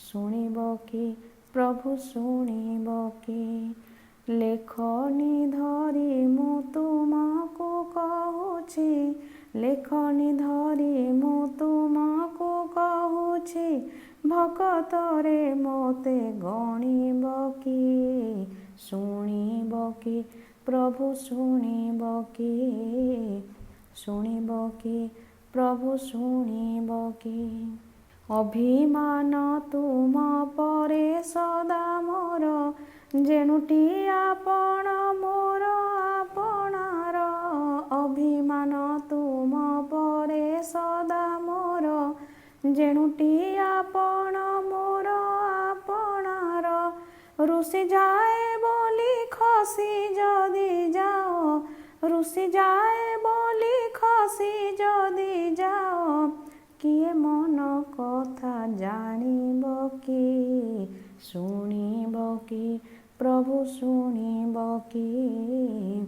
ଶୁଣିବ କି ପ୍ରଭୁ ଶୁଣିବ କି? ଲେଖନି ଧରି ମୁଁ ତୁମକୁ କହୁଛି, ଲେଖନି ଧରି ମୁଁ ତୁମକୁ କହୁଛି, ଭକତରେ ମୋତେ ଗଣିବ କି? ଶୁଣିବ କି ପ୍ରଭୁ ଶୁଣିବ କି? ଶୁଣିବ କି ପ୍ରଭୁ ଶୁଣିବ କି? ଅଭିମାନ ତୁମ ପରେ ସଦା ମୋର, ଯେଣୁଟି ଆପଣ ମୋର ଆପଣାର। ଅଭିମାନ ତୁମ ପରେ ସଦା ମୋର, ଯେଣୁଟି ଆପଣ ମୋର ଆପଣାର। ରୁଷି ଯାଏ ବୋଲି ଖସି ଯଦି ଯାଅ, ରୁଷି ଯାଏ ବୋଲି ଖସି ଯଦି ଯାଅ, କିଏ ମନ କଥା ଜାଣିବ କି? ଶୁଣିବ କି ପ୍ରଭୁ ଶୁଣିବ କି?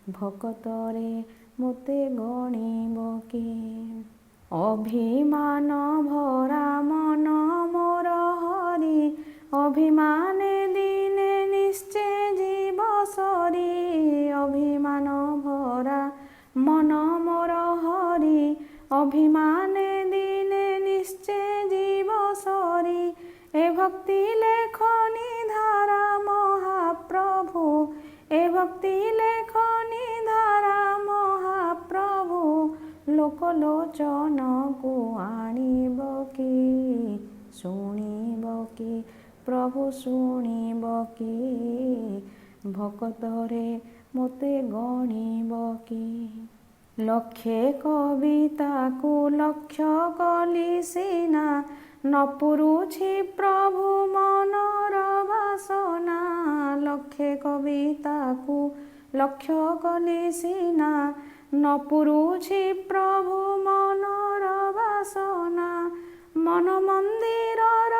ଭକତରେ ମୋତେ ଗଣିବ କି? ଅଭିମାନ ଭରା ମନ ମୋର ହରି, ଅଭିମାନେ ଦିନେ ନିଶ୍ଚେ ଯିବ ସରି। ଅଭିମାନ ଭରା ମନ ମୋର ହରି, ଅଭିମାନେ ଦିନେ ନିଶ୍ଚେ ଯିବ ସରି। ଏ ଭକ୍ତି ଲେଖନି ଧାରା ମହାପ୍ରଭୁ, ଏ ଭକ୍ତି ଲେଖନି ଧାରା ମହାପ୍ରଭୁ, ଲୋକଲୋଚନକୁ ଆଣିବ କି? ଶୁଣିବ କି ପ୍ରଭୁ ଶୁଣିବ କି? ଭକତରେ ମୋତେ ଗଣିବ କି? ଲକ୍ଷେ କବିତାକୁ ଲକ୍ଷ୍ୟ କଲି ସିନା, ନ ପୁରୁଛି ପ୍ରଭୁ ମନର ବାସନା। ଲକ୍ଷେ କବିତାକୁ ଲକ୍ଷ୍ୟ କଲି ସିନା, ନ ପୁରୁଛି ପ୍ରଭୁ ମନର ବାସନା। ମନ ମନ୍ଦିରର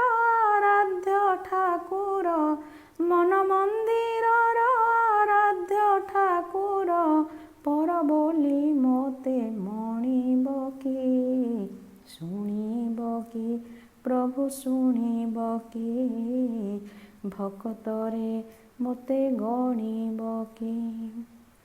ଆରାଧ୍ୟ ଠାକୁର, ମନ ମନ୍ଦିରର ଆରାଧ୍ୟ ଠାକୁର, ପର ବୋଲି ମୋତେ ମଣିବ କି? ଶୁଣିବ କି ପ୍ରଭୁ ଶୁଣିବ କି? ଭକତରେ ମୋତେ ଗଣିବ କି?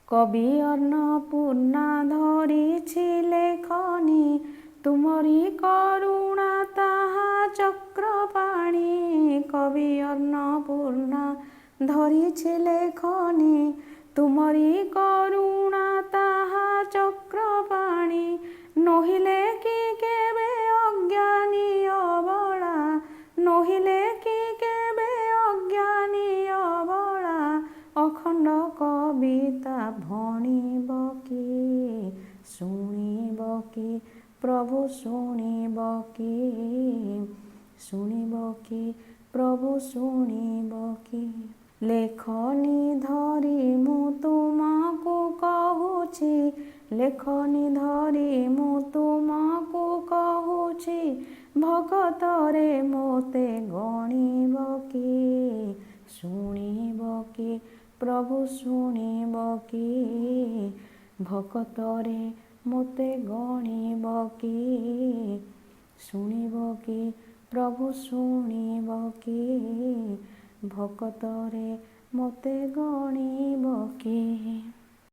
କବି ଅନ୍ନପୂର୍ଣ୍ଣା ଧରିଛି ଲେଖନି, ତୁମରି କରୁଣା ତାହା ଚକ୍ରପାଣି। କବି ଅନ୍ନପୂର୍ଣ୍ଣା ଧରିଛି ଲେଖନି, ତୁମରି କରୁଣା ତାହା ଚକ୍ରପାଣି। ନୋହିଲେ କି କେବେ ଅଜ୍ଞାନୀ ଅବଳା, ନୋହିଲେ କି କେବେ ଅଜ୍ଞାନୀ ଅବଳା, ଅଖଣ୍ଡ କବିତା ଭଣିବ କି? ଶୁଣିବ କି ପ୍ରଭୁ ଶୁଣିବ କି? ଶୁଣିବ କି ପ୍ରଭୁ ଶୁଣିବ କି? ଲେଖନି ଧରି ମୁଁ ତୁମକୁ କହୁଛି, ଲେଖନି ଧରି ମୁଁ ତୁମକୁ କହୁଛି, ଭକତରେ ମୋତେ ଗଣିବ କି? ଶୁଣିବ କି ପ୍ରଭୁ ଶୁଣିବ କି? ଭକତରେ ମୋତେ ଗଣିବ କି? ଶୁଣିବ କି ପ୍ରଭୁ ଶୁଣିବ କି? ଭକତରେ ମୋତେ ଗଣିବ କି?